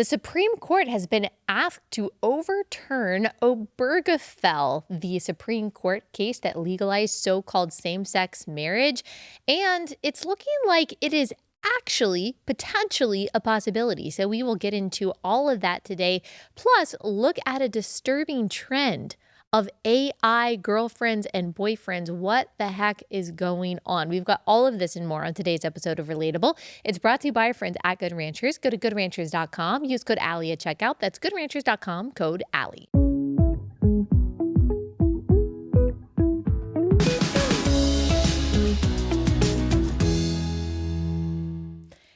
The Supreme Court has been asked to overturn Obergefell, the Supreme Court case that legalized so-called same-sex marriage, and it's looking like it is actually potentially a possibility. So we will get into all of that today, plus look at a disturbing trend of AI girlfriends and boyfriends. What the heck is going on? We've got all of this and more on today's episode of Relatable. It's brought to you by our friends at Good Ranchers. Go to goodranchers.com. Use code Allie at checkout. That's goodranchers.com, code Allie.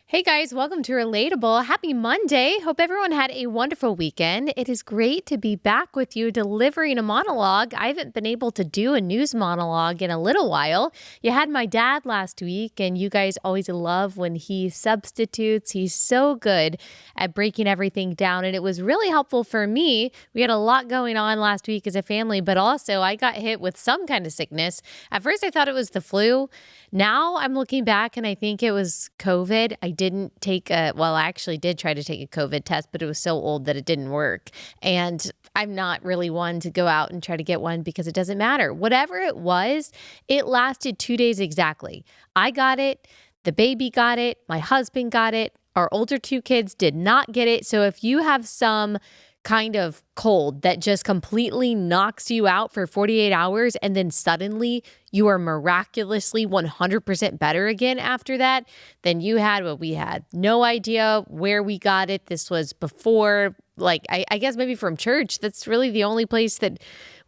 Hey guys, welcome to Relatable. Happy Monday. Hope everyone had a wonderful weekend. It is great to be back with you delivering a monologue. I haven't been able to do a news monologue in a little while. You had my dad last week, and you guys always love when he substitutes. He's so good at breaking everything down, and it was really helpful for me. We had a lot going on last week as a family, but also I got hit with some kind of sickness. At first, I thought it was the flu. Now I'm looking back, and I think it was COVID. I actually did try to take a COVID test, but it was so old that it didn't work. And I'm not really one to go out and try to get one because it doesn't matter. Whatever it was, it lasted 2 days exactly. I got it. The baby got it. My husband got it. Our older two kids did not get it. So if you have some kind of cold that just completely knocks you out for 48 hours and then suddenly you are miraculously 100% better again after that, then you had what we had. No idea where we got it. This was before, I guess maybe from church. That's really the only place that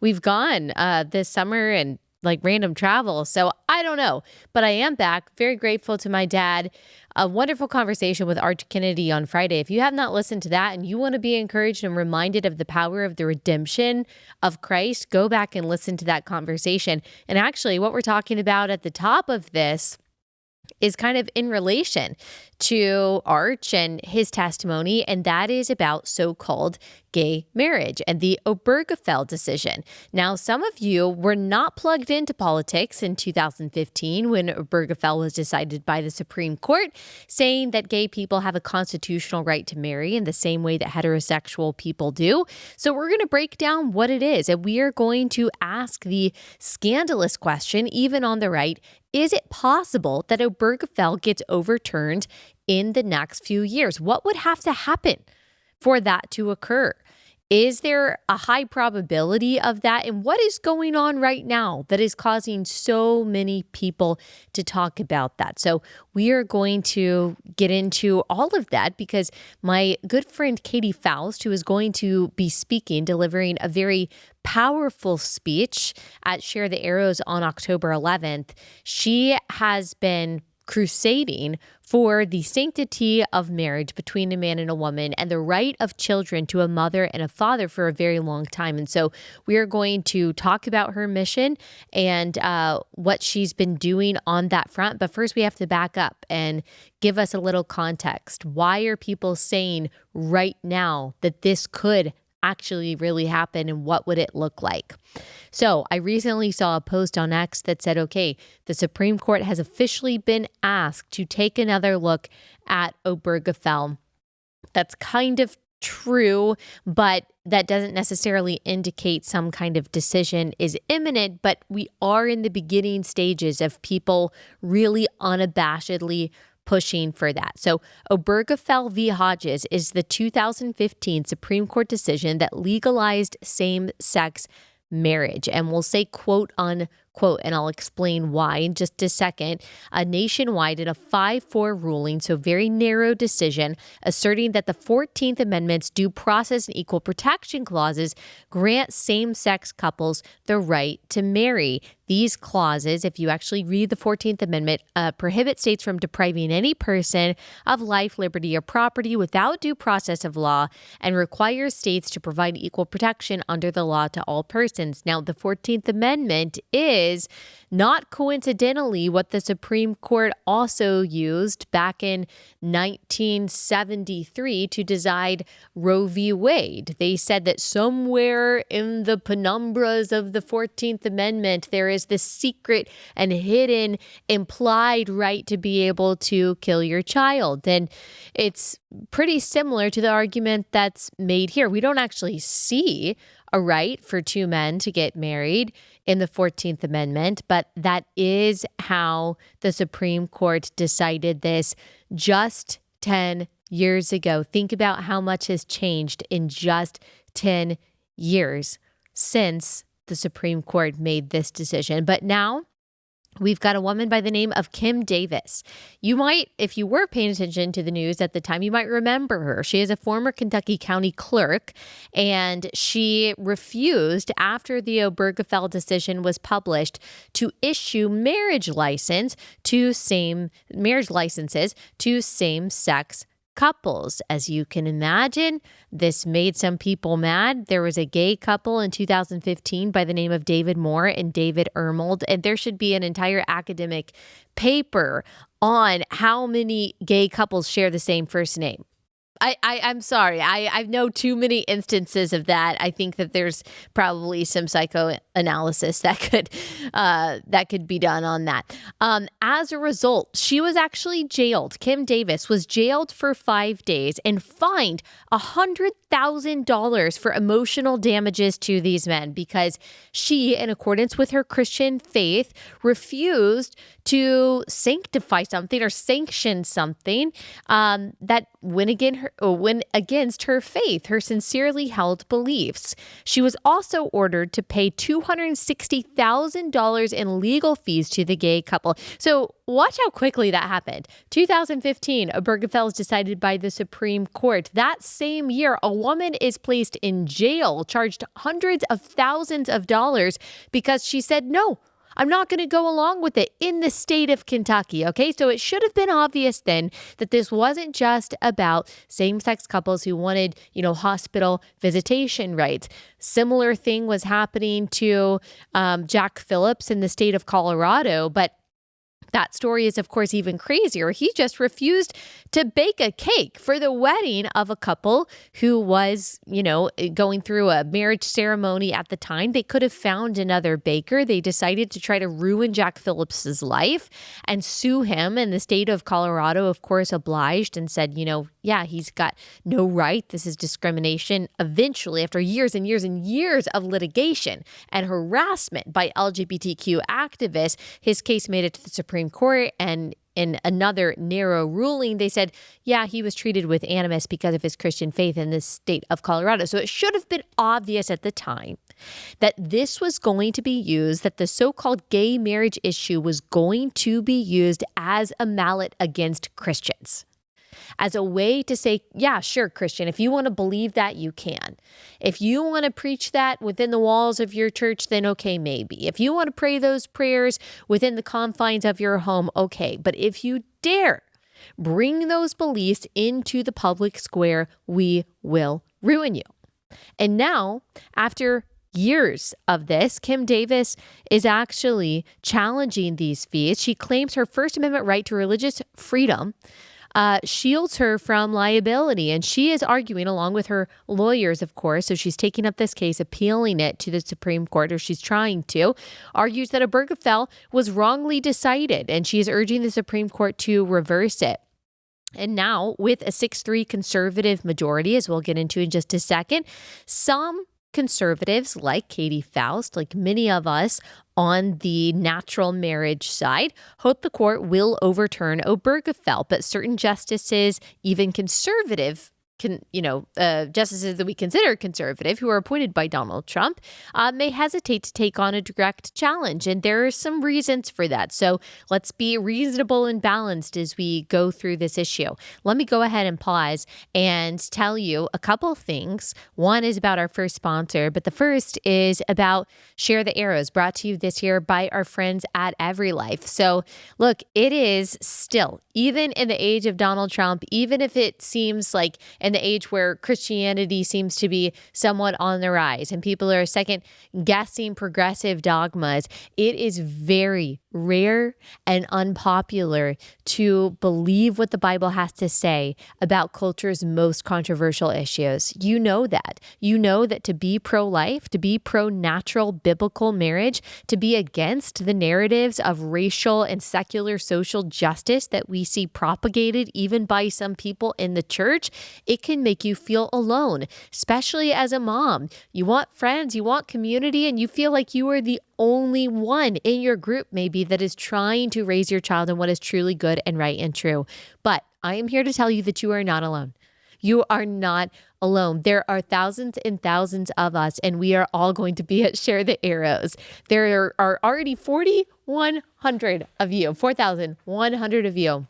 we've gone this summer and random travel. So I don't know, but I am back. Very grateful to my dad. A wonderful conversation with Arch Kennedy on Friday. If you have not listened to that and you want to be encouraged and reminded of the power of the redemption of Christ, go back and listen to that conversation. And actually, what we're talking about at the top of this is kind of in relation to Arch and his testimony, and that is about so-called gay marriage and the Obergefell decision. Now, some of you were not plugged into politics in 2015 when Obergefell was decided by the Supreme Court, saying that gay people have a constitutional right to marry in the same way that heterosexual people do. So we're going to break down what it is, and we are going to ask the scandalous question, even on the right: is it possible that Obergefell gets overturned in the next few years? What would have to happen for that to occur? Is there a high probability of that? And what is going on right now that is causing so many people to talk about that? So we are going to get into all of that because my good friend Katy Faust, who is going to be speaking, delivering a very powerful speech at Share the Arrows on October 11th, she has been crusading for the sanctity of marriage between a man and a woman and the right of children to a mother and a father for a very long time. And so we are going to talk about her mission and what she's been doing on that front. But first, we have to back up and give us a little context. Why are people saying right now that this could actually really happen, and what would it look like? So I recently saw a post on X that said, okay, the Supreme Court has officially been asked to take another look at Obergefell. That's kind of true, but that doesn't necessarily indicate some kind of decision is imminent, but we are in the beginning stages of people really unabashedly pushing for that. So Obergefell v. Hodges is the 2015 Supreme Court decision that legalized same-sex marriage. And we'll say quote unquote, and I'll explain why in just a second. Nationwide in a 5-4 ruling, so very narrow decision, asserting that the 14th Amendment's due process and equal protection clauses grant same-sex couples the right to marry. These clauses, if you actually read the 14th Amendment, prohibit states from depriving any person of life, liberty, or property without due process of law and requires states to provide equal protection under the law to all persons. Now, the 14th Amendment is not coincidentally what the Supreme Court also used back in 1973 to decide Roe v. Wade. They said that somewhere in the penumbras of the 14th Amendment, there is this secret and hidden implied right to be able to kill your child. And it's pretty similar to the argument that's made here. We don't actually see a right for two men to get married in the 14th Amendment, but that is how the Supreme Court decided this just 10 years ago. Think about how much has changed in just 10 years since the Supreme Court made this decision. But now we've got a woman by the name of Kim Davis. You might, if you were paying attention to the news at the time, you might remember her. She is a former Kentucky county clerk, and she refused, after the Obergefell decision was published, to issue marriage licenses to same-sex couples. As you can imagine, this made some people mad. There was a gay couple in 2015 by the name of David Moore and David Ermold, and there should be an entire academic paper on how many gay couples share the same first name. I'm sorry. I know too many instances of that. I think that there's probably some psychoanalysis that could be done on that. As a result, she was actually jailed. Kim Davis was jailed for 5 days and fined $100,000 for emotional damages to these men because she, in accordance with her Christian faith, refused to sanctify something or sanction something that went against her faith, her sincerely held beliefs. She was also ordered to pay $260,000 in legal fees to the gay couple. So watch how quickly that happened. 2015, Obergefell is decided by the Supreme Court. That same year, a woman is placed in jail, charged hundreds of thousands of dollars because she said, no, I'm not going to go along with it in the state of Kentucky. Okay, so it should have been obvious then that this wasn't just about same-sex couples who wanted, hospital visitation rights. Similar thing was happening to Jack Phillips in the state of Colorado, but that story is, of course, even crazier. He just refused to bake a cake for the wedding of a couple who was, going through a marriage ceremony at the time. They could have found another baker. They decided to try to ruin Jack Phillips's life and sue him. And the state of Colorado, of course, obliged and said, yeah, he's got no right. This is discrimination. Eventually, after years and years and years of litigation and harassment by LGBTQ activists, his case made it to the Supreme Court, and in another narrow ruling, they said, yeah, he was treated with animus because of his Christian faith in the state of Colorado. So it should have been obvious at the time that this was going to be used, that the so-called gay marriage issue was going to be used as a mallet against Christians, as a way to say, yeah, sure, Christian, if you want to believe that, you can. If you want to preach that within the walls of your church, then okay, maybe. If you want to pray those prayers within the confines of your home, okay. But if you dare bring those beliefs into the public square, we will ruin you. And now, after years of this, Kim Davis is actually challenging these fees. She claims her First Amendment right to religious freedom shields her from liability. And she is arguing, along with her lawyers, of course, so she's taking up this case, appealing it to the Supreme Court, or she's trying to, argues that Obergefell was wrongly decided, and she is urging the Supreme Court to reverse it. And now, with a 6-3 conservative majority, as we'll get into in just a second, some conservatives like Katy Faust, like many of us on the natural marriage side, hope the court will overturn Obergefell. But certain justices, even conservative justices that we consider conservative, who are appointed by Donald Trump, may hesitate to take on a direct challenge. And there are some reasons for that. So let's be reasonable and balanced as we go through this issue. Let me go ahead and pause and tell you a couple things. One is about our first sponsor, but the first is about Share the Arrows, brought to you this year by our friends at EveryLife. So look, it is still, even in the age of Donald Trump, even if it seems like in the age where Christianity seems to be somewhat on the rise and people are second guessing progressive dogmas, it is very rare and unpopular to believe what the Bible has to say about culture's most controversial issues. You know that. You know that to be pro-life, to be pro-natural biblical marriage, to be against the narratives of racial and secular social justice that we see propagated even by some people in the church, it can make you feel alone, especially as a mom. You want friends, you want community, and you feel like you are the only one in your group maybe that is trying to raise your child in what is truly good and right and true. But I am here to tell you that you are not alone. You are not alone. There are thousands and thousands of us, and we are all going to be at Share the Arrows. There are already 4,100 of you, 4,100 of you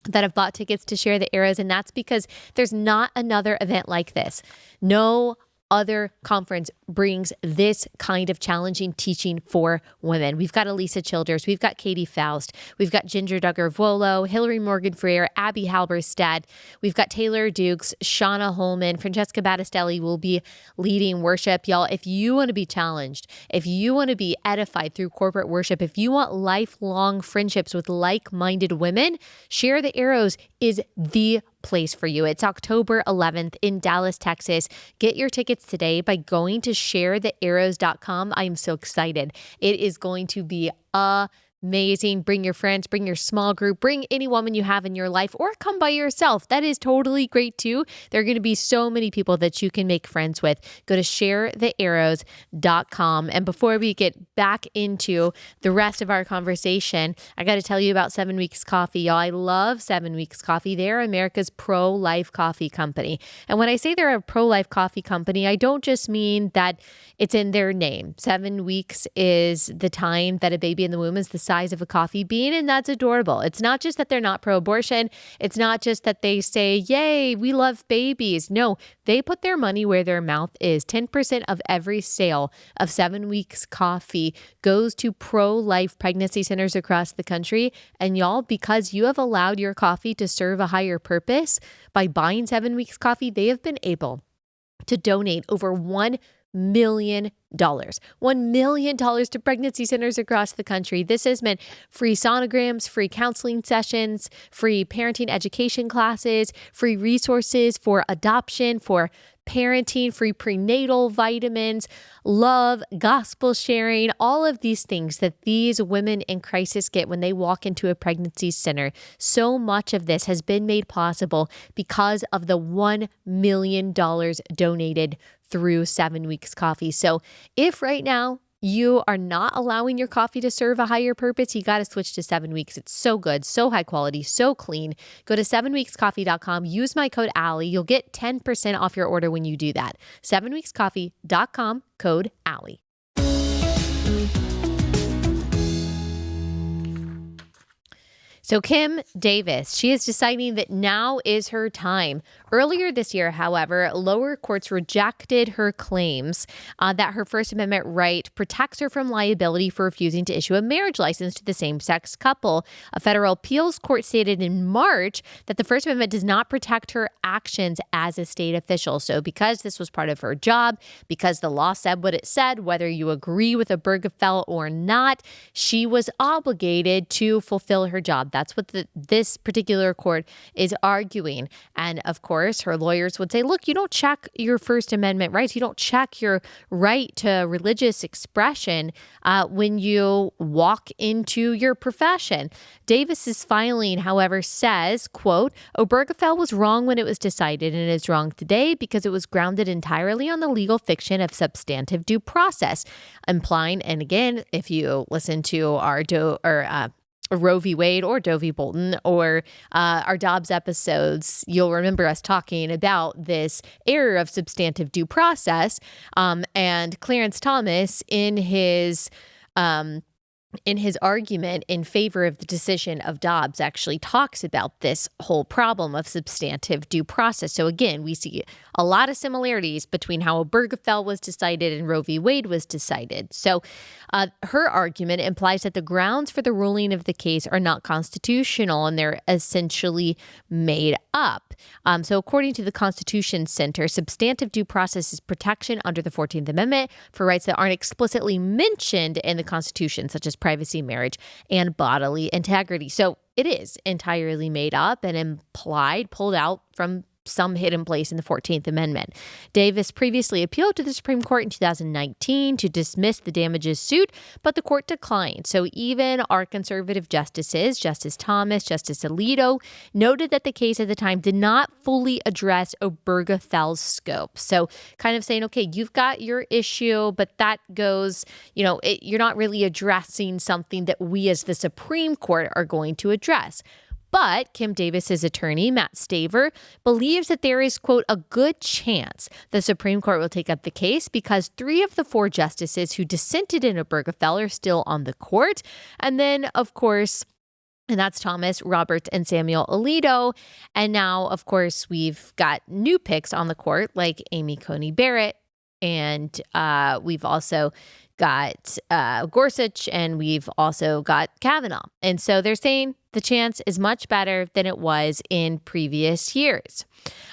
that have bought tickets to Share the Arrows, and that's because there's not another event like this. No other conference brings this kind of challenging teaching for women. We've got Elisa Childers, we've got Katy Faust, we've got Ginger Duggar-Volo, Hillary Morgan Freer, Abby Halberstadt, we've got Taylor Dukes, Shauna Holman, Francesca Battistelli will be leading worship. Y'all, if you want to be challenged, if you want to be edified through corporate worship, if you want lifelong friendships with like-minded women, Share the Arrows is the place for you. It's October 11th in Dallas, Texas. Get your tickets today by going to sharethearrows.com. I am so excited. It is going to be amazing. Bring your friends, bring your small group, bring any woman you have in your life, or come by yourself. That is totally great too. There are going to be so many people that you can make friends with. Go to sharethearrows.com. And before we get back into the rest of our conversation, I got to tell you about 7 Weeks Coffee. Y'all, I love 7 Weeks Coffee. They're America's pro-life coffee company. And when I say they're a pro-life coffee company, I don't just mean that it's in their name. 7 weeks is the time that a baby in the womb is the size of a coffee bean, and that's adorable. It's not just that they're not pro-abortion. It's not just that they say, yay, we love babies. No, they put their money where their mouth is. 10% of every sale of 7 Weeks Coffee goes to pro-life pregnancy centers across the country. And y'all, because you have allowed your coffee to serve a higher purpose by buying 7 Weeks Coffee, they have been able to donate over $1 million. $1 million to pregnancy centers across the country. This has meant free sonograms, free counseling sessions, free parenting education classes, free resources for adoption, for parenting, free prenatal vitamins, love, gospel sharing, all of these things that these women in crisis get when they walk into a pregnancy center. So much of this has been made possible because of the $1 million donated through 7 Weeks Coffee. So if right now you are not allowing your coffee to serve a higher purpose, you got to switch to 7 Weeks. It's so good, so high quality, so clean. Go to 7weekscoffee.com. Use my code Allie. You'll get 10% off your order when you do that. 7weekscoffee.com, code Allie. So Kim Davis, she is deciding that now is her time. Earlier this year, however, lower courts rejected her claims that her First Amendment right protects her from liability for refusing to issue a marriage license to the same-sex couple. A federal appeals court stated in March that the First Amendment does not protect her actions as a state official. So because this was part of her job, because the law said what it said, whether you agree with Obergefell or not, she was obligated to fulfill her job. That's what this particular court is arguing. And of course, her lawyers would say, look, you don't check your First Amendment rights. You don't check your right to religious expression when you walk into your profession. Davis's filing, however, says, quote, Obergefell was wrong when it was decided and is wrong today because it was grounded entirely on the legal fiction of substantive due process, implying, and again, if you listen to our Roe v. Wade or Doe v. Bolton or our Dobbs episodes, you'll remember us talking about this error of substantive due process. And Clarence Thomas, in his in his argument in favor of the decision of Dobbs, actually talks about this whole problem of substantive due process. So again, we see a lot of similarities between how Obergefell was decided and Roe v. Wade was decided. So her argument implies that the grounds for the ruling of the case are not constitutional and they're essentially made up. So according to the Constitution Center, substantive due process is protection under the 14th Amendment for rights that aren't explicitly mentioned in the Constitution, such as privacy, marriage, and bodily integrity. So it is entirely made up and implied, pulled out from some hidden place in the 14th Amendment. Davis previously appealed to the Supreme Court in 2019 to dismiss the damages suit, but the court declined. So even our conservative justices, Justice Thomas, Justice Alito, noted that the case at the time did not fully address Obergefell's scope. So kind of saying, okay, you've got your issue, but that goes, you're not really addressing something that we as the Supreme Court are going to address. But Kim Davis's attorney, Matt Staver, believes that there is, quote, a good chance the Supreme Court will take up the case because 3 of the 4 justices who dissented in Obergefell are still on the court. And then, of course, and that's Thomas, Roberts, and Samuel Alito. And now, of course, we've got new picks on the court like Amy Coney Barrett. And we've also got Gorsuch, and we've also got Kavanaugh. And so they're saying the chance is much better than it was in previous years.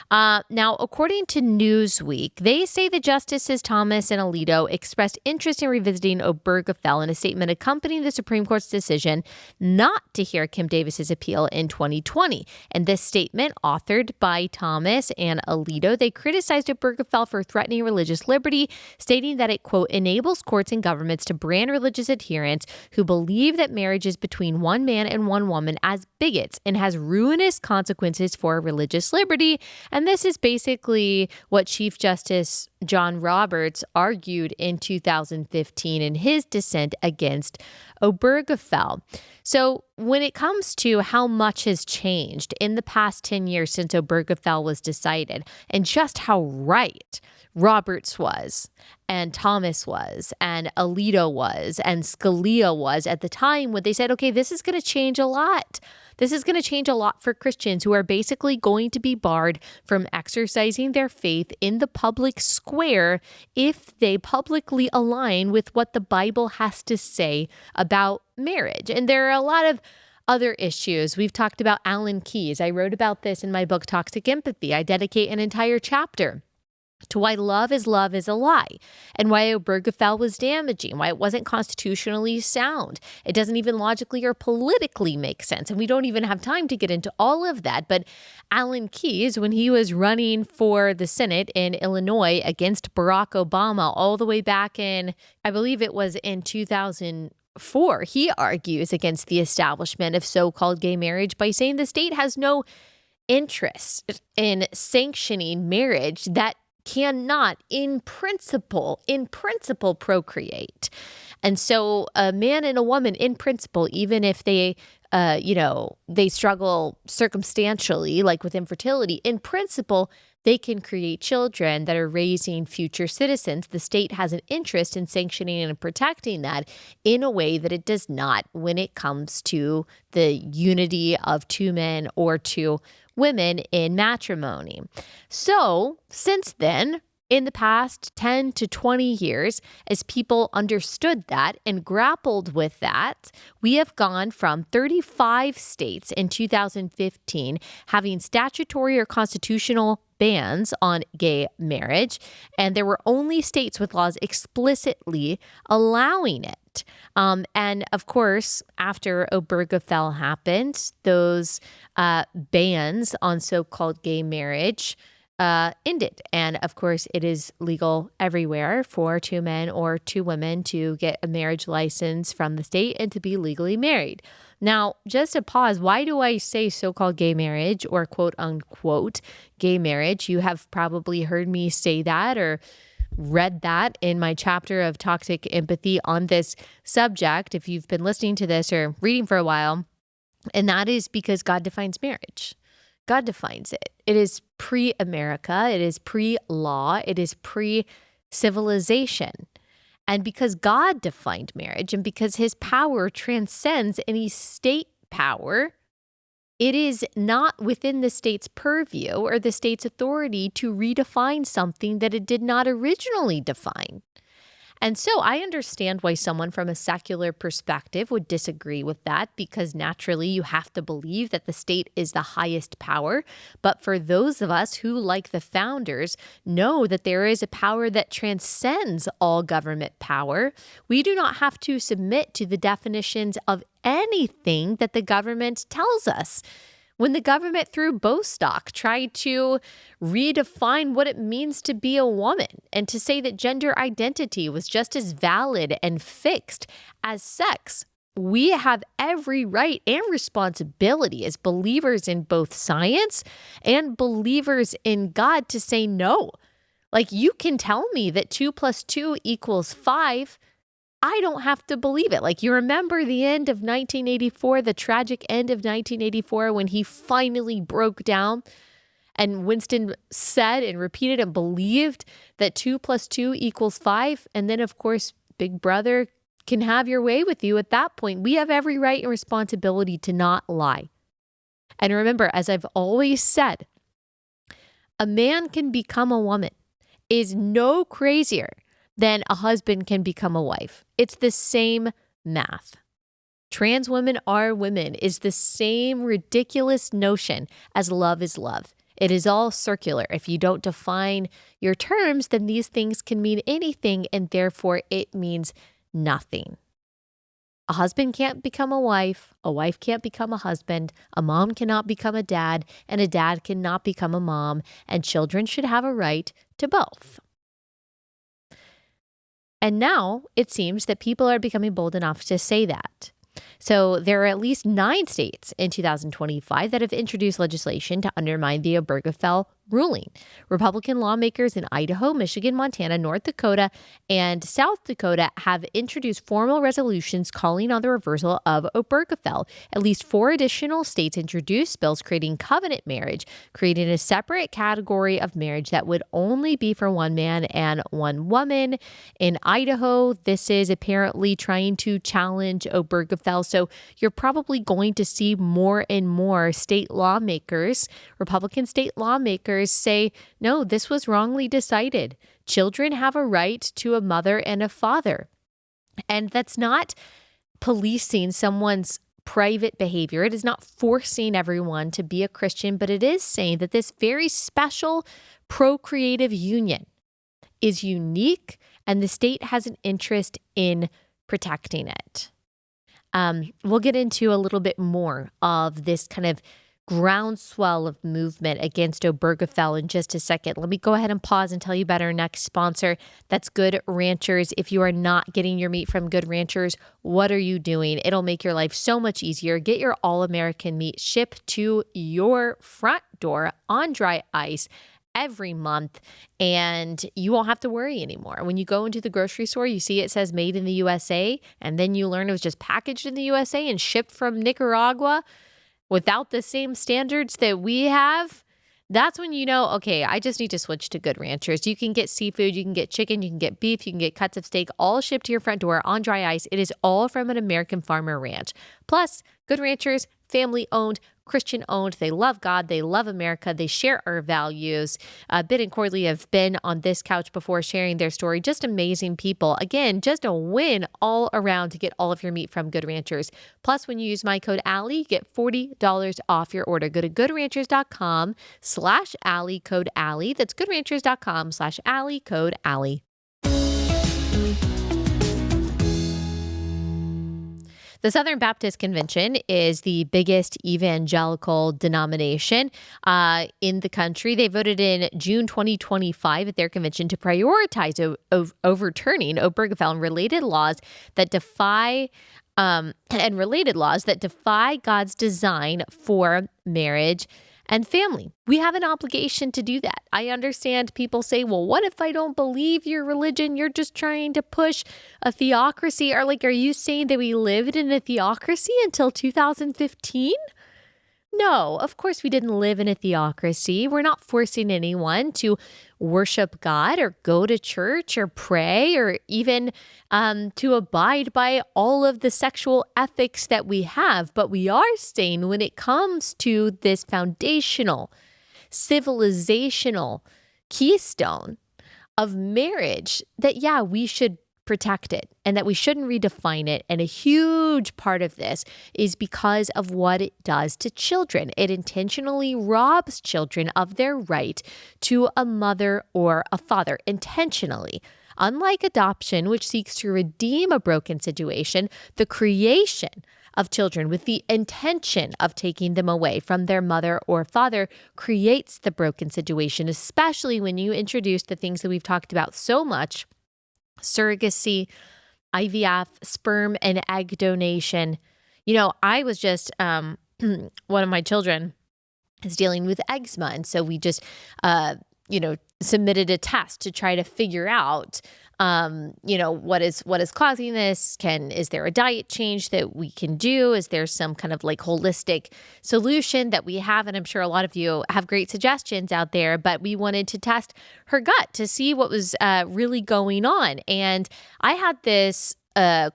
Now, according to Newsweek, they say the Justices Thomas and Alito expressed interest in revisiting Obergefell in a statement accompanying the Supreme Court's decision not to hear Kim Davis's appeal in 2020. And this statement, authored by Thomas and Alito, they criticized Obergefell for threatening religious liberty, stating that it, quote, enables courts and governments to brand religious adherents who believe that marriage is between one man and one woman as bigots and has ruinous consequences for religious liberty. And this is basically what Chief Justice John Roberts argued in 2015 in his dissent against Obergefell. So when it comes to how much has changed in the past 10 years since Obergefell was decided, and just how right Roberts was, and Thomas was, and Alito was, and Scalia was at the time when they said, okay, this is going to change a lot. This is going to change a lot for Christians who are basically going to be barred from exercising their faith in the public square if they publicly align with what the Bible has to say about marriage. And there are a lot of other issues. We've talked about Alan Keyes. I wrote about this in my book, Toxic Empathy. I dedicate an entire chapter to why love is a lie, and why Obergefell was damaging, why it wasn't constitutionally sound. It doesn't even logically or politically make sense, and we don't even have time to get into all of that. But Alan Keyes, when he was running for the Senate in Illinois against Barack Obama all the way back in, I believe it was in 2004, he argues against the establishment of so-called gay marriage by saying the state has no interest in sanctioning marriage that cannot, in principle, procreate. And so a man and a woman, in principle, even if they, they struggle circumstantially, like with infertility, in principle, they can create children that are raising future citizens. The state has an interest in sanctioning and protecting that in a way that it does not when it comes to the unity of 2 men or 2 women in matrimony. So since then, in the past 10 to 20 years, as people understood that and grappled with that, we have gone from 35 states in 2015 having statutory or constitutional bans on gay marriage, and there were only states with laws explicitly allowing it. And of course, after Obergefell happened, those bans on so-called gay marriage ended. And of course, it is legal everywhere for 2 men or 2 women to get a marriage license from the state and to be legally married. Now, just a pause, why do I say so-called gay marriage or quote unquote gay marriage? You have probably heard me say that or read that in my chapter of Toxic Empathy on this subject, if you've been listening to this or reading for a while. And that is because God defines marriage. God defines it. It is pre-America. It is pre-law. It is pre-civilization. And because God defined marriage and because his power transcends any state power, it is not within the state's purview or the state's authority to redefine something that it did not originally define. And so I understand why someone from a secular perspective would disagree with that, because naturally you have to believe that the state is the highest power. But for those of us who, like the founders, know that there is a power that transcends all government power, we do not have to submit to the definitions of anything that the government tells us. When the government through Bostock tried to redefine what it means to be a woman and to say that gender identity was just as valid and fixed as sex, we have every right and responsibility as believers in both science and believers in God to say no. Like, you can tell me that 2 + 2 = 5. I don't have to believe it. Like, you remember the end of 1984, the tragic end of 1984, when he finally broke down and Winston said and repeated and believed that 2 + 2 = 5. And then, of course, Big Brother can have your way with you at that point. We have every right and responsibility to not lie. And remember, as I've always said, a man can become a woman is no crazier than a husband can become a wife. It's the same math. Trans women are women is the same ridiculous notion as love is love. It is all circular. If you don't define your terms, then these things can mean anything, and therefore it means nothing. A husband can't become a wife can't become a husband, a mom cannot become a dad cannot become a mom, and children should have a right to both. And now it seems that people are becoming bold enough to say that. So there are at least 9 states in 2025 that have introduced legislation to undermine the Obergefell ruling. Republican lawmakers in Idaho, Michigan, Montana, North Dakota, and South Dakota have introduced formal resolutions calling on the reversal of Obergefell. At least 4 additional states introduced bills creating covenant marriage, creating a separate category of marriage that would only be for one man and one woman. In Idaho, this is apparently trying to challenge Obergefell. So you're probably going to see more and more state lawmakers, Republican state lawmakers, say, no, this was wrongly decided. Children have a right to a mother and a father. And that's not policing someone's private behavior. It is not forcing everyone to be a Christian, but it is saying that this very special procreative union is unique and the state has an interest in protecting it. We'll get into a little bit more of this kind of groundswell of movement against Obergefell in just a second. Let me go ahead and pause and tell you about our next sponsor. That's Good Ranchers. If you are not getting your meat from Good Ranchers, what are you doing? It'll make your life so much easier. Get your all-American meat shipped to your front door on dry ice every month, and you won't have to worry anymore. When you go into the grocery store, you see it says made in the USA, and then you learn it was just packaged in the USA and shipped from Nicaragua without the same standards that we have. That's when you know, okay, I just need to switch to Good Ranchers. You can get seafood, you can get chicken, you can get beef, you can get cuts of steak, all shipped to your front door on dry ice. It is all from an American farmer ranch. Plus, Good Ranchers, family owned, Christian owned. They love God. They love America. They share our values. Ben and Corley have been on this couch before sharing their story. Just amazing people. Again, just a win all around to get all of your meat from Good Ranchers. Plus, when you use my code Allie, you get $40 off your order. Go to goodranchers.com/Allie, code Allie. That's goodranchers.com/Allie, code Allie. The Southern Baptist Convention is the biggest evangelical denomination in the country. They voted in June 2025 at their convention to prioritize overturning Obergefell and related laws that defy God's design for marriage and family. We have an obligation to do that. I understand people say, well, what if I don't believe your religion? You're just trying to push a theocracy. Or like, are you saying that we lived in a theocracy until 2015? No, of course, we didn't live in a theocracy. We're not forcing anyone to worship God or go to church or pray or even to abide by all of the sexual ethics that we have. But we are saying when it comes to this foundational, civilizational keystone of marriage, that, yeah, we should protect it and that we shouldn't redefine it. And a huge part of this is because of what it does to children. It intentionally robs children of their right to a mother or a father, intentionally. Unlike adoption, which seeks to redeem a broken situation, the creation of children with the intention of taking them away from their mother or father creates the broken situation, especially when you introduce the things that we've talked about so much: surrogacy, IVF, sperm and egg donation. I was just, one of my children is dealing with eczema. And so we just, submitted a test to try to figure out, what is causing this? Is there a diet change that we can do? Is there some kind of like holistic solution that we have? And I'm sure a lot of you have great suggestions out there, but we wanted to test her gut to see what was really going on. And I had this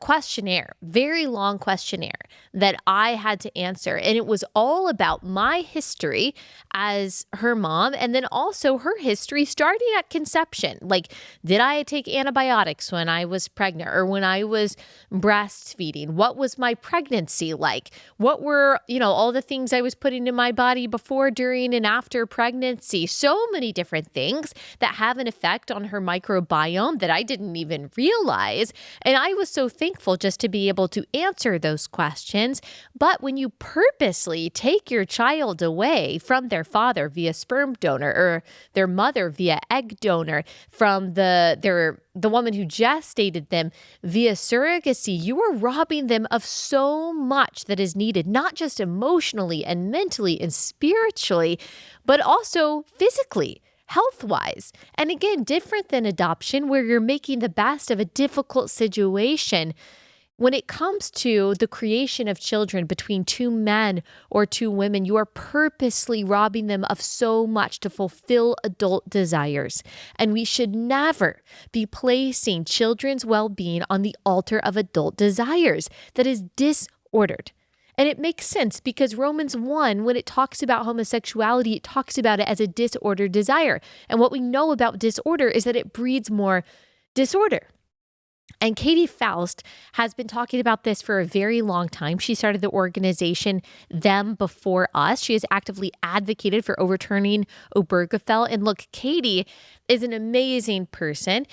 questionnaire, very long questionnaire that I had to answer. And it was all about my history as her mom, and then also her history starting at conception. Like, did I take antibiotics when I was pregnant or when I was breastfeeding? What was my pregnancy like? What were, all the things I was putting in my body before, during, and after pregnancy? So many different things that have an effect on her microbiome that I didn't even realize. And I was so thankful just to be able to answer those questions. But when you purposely take your child away from their father via sperm donor or their mother via egg donor, from the woman who gestated them via surrogacy, you are robbing them of so much that is needed, not just emotionally and mentally and spiritually, but also physically, health-wise. And again, different than adoption, where you're making the best of a difficult situation. When it comes to the creation of children between two men or two women, you are purposely robbing them of so much to fulfill adult desires. And we should never be placing children's well-being on the altar of adult desires. That is disordered. And it makes sense because Romans 1, when it talks about homosexuality, it talks about it as a disordered desire. And what we know about disorder is that it breeds more disorder. And Katy Faust has been talking about this for a very long time. She started the organization Them Before Us. She has actively advocated for overturning Obergefell. And look, Katy is an amazing person.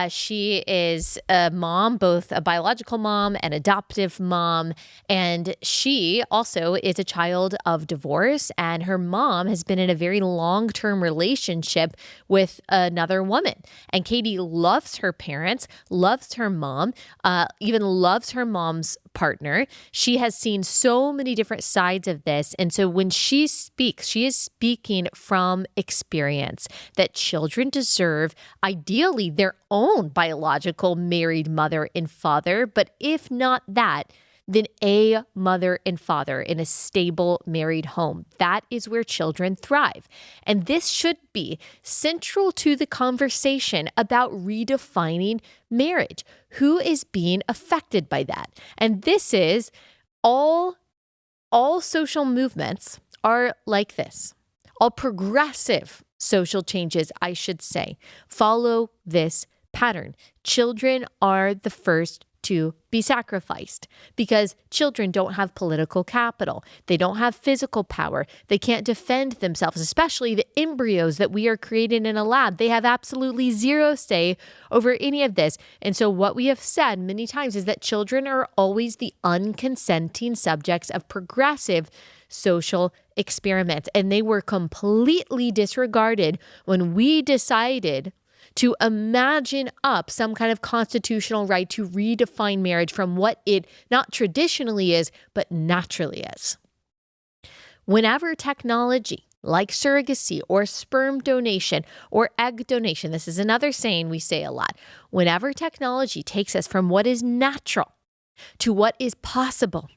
She is a mom, both a biological mom and adoptive mom. And she also is a child of divorce. And her mom has been in a very long-term relationship with another woman. And Katy loves her parents, loves her mom, even loves her mom's partner. She has seen so many different sides of this. And so when she speaks, she is speaking from experience that children deserve, ideally, their own biological married mother and father. But if not that, then a mother and father in a stable married home. That is where children thrive. And this should be central to the conversation about redefining marriage. Who is being affected by that? And this is all social movements are like this. All progressive social changes, I should say, follow this pattern. Children are the first to be sacrificed because children don't have political capital. They don't have physical power. They can't defend themselves, especially the embryos that we are creating in a lab. They have absolutely zero say over any of this. And so what we have said many times is that children are always the unconsenting subjects of progressive social experiments. And they were completely disregarded when we decided to imagine up some kind of constitutional right to redefine marriage from what it not traditionally is, but naturally is. Whenever technology like surrogacy or sperm donation or egg donation, this is another saying we say a lot, whenever technology takes us from what is natural to what is possible,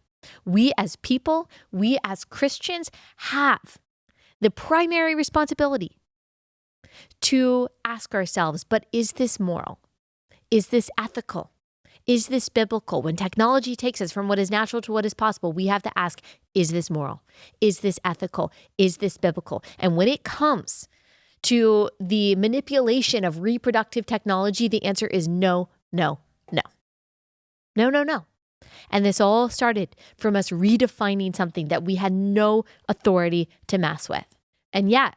We as people, we as Christians have the primary responsibility to ask ourselves, but is this moral? Is this ethical? Is this biblical? When technology takes us from what is natural to what is possible, we have to ask, is this moral? Is this ethical? Is this biblical? And when it comes to the manipulation of reproductive technology, the answer is no, no, no. No, no, no. And this all started from us redefining something that we had no authority to mess with. And yet,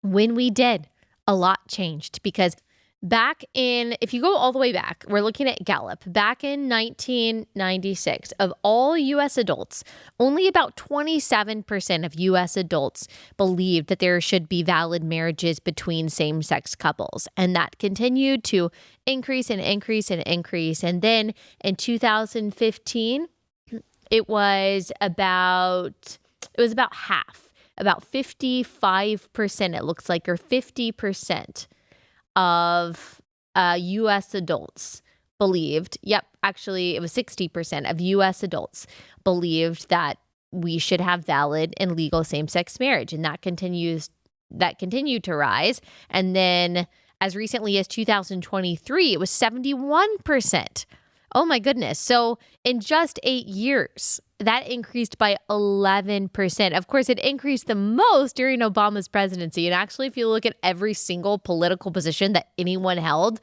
when we did, a lot changed because back in, if you go all the way back, we're looking at Gallup, back in 1996, of all U.S. adults, only about 27% of U.S. adults believed that there should be valid marriages between same-sex couples. And that continued to increase and increase and increase. And then in 2015, it was about half. About 55%, it looks like, or 50% of U.S. adults believed, actually it was 60% of U.S. adults believed that we should have valid and legal same-sex marriage. And that continued to rise. And then as recently as 2023, it was 71%. Oh my goodness. So in just 8 years, that increased by 11%. Of course, it increased the most during Obama's presidency. And actually, if you look at every single political position that anyone held,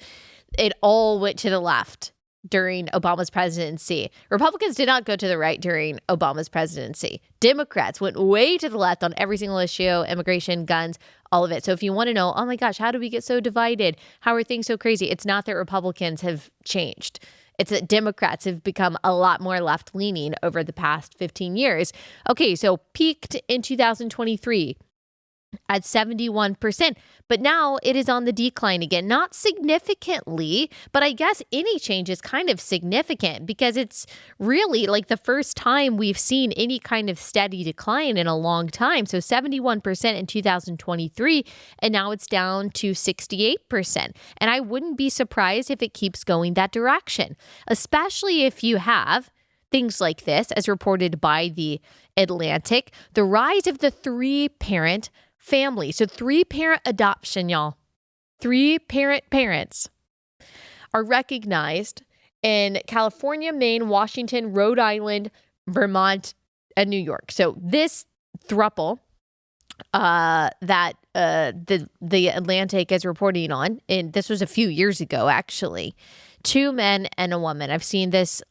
it all went to the left during Obama's presidency. Republicans did not go to the right during Obama's presidency. Democrats went way to the left on every single issue, immigration, guns, all of it. So if you want to know, oh my gosh, how do we get so divided? How are things so crazy? It's not that Republicans have changed. It's that Democrats have become a lot more left-leaning over the past 15 years. Okay, so peaked in 2023 at 71%, but now it is on the decline again. Not significantly, but I guess any change is kind of significant because it's really like the first time we've seen any kind of steady decline in a long time. So 71% in 2023, and now it's down to 68%. And I wouldn't be surprised if it keeps going that direction, especially if you have things like this, as reported by The Atlantic, the rise of the three-parent family. So 3-parent adoption, y'all. 3-parent parents are recognized in California, Maine, Washington, Rhode Island, Vermont, and New York. So this throuple that the Atlantic is reporting on, and this was a few years ago, actually, 2 men and a woman. I've seen this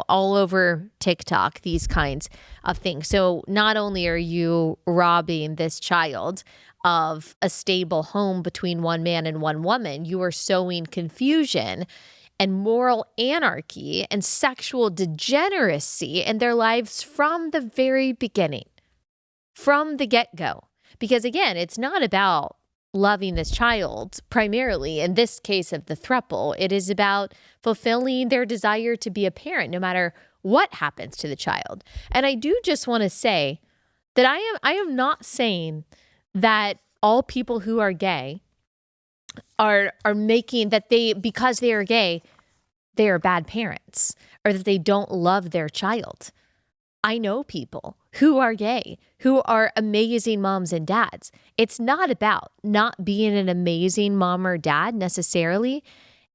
all over TikTok, these kinds of things. So not only are you robbing this child of a stable home between one man and one woman, you are sowing confusion and moral anarchy and sexual degeneracy in their lives from the very beginning, from the get-go. Because again, it's not about loving this child primarily, in this case of the throuple. It is about fulfilling their desire to be a parent, no matter what happens to the child. And I do just want to say that I am not saying that all people who are gay are making that because they are gay, they are bad parents or that they don't love their child. I know people who are gay, who are amazing moms and dads. It's not about not being an amazing mom or dad necessarily.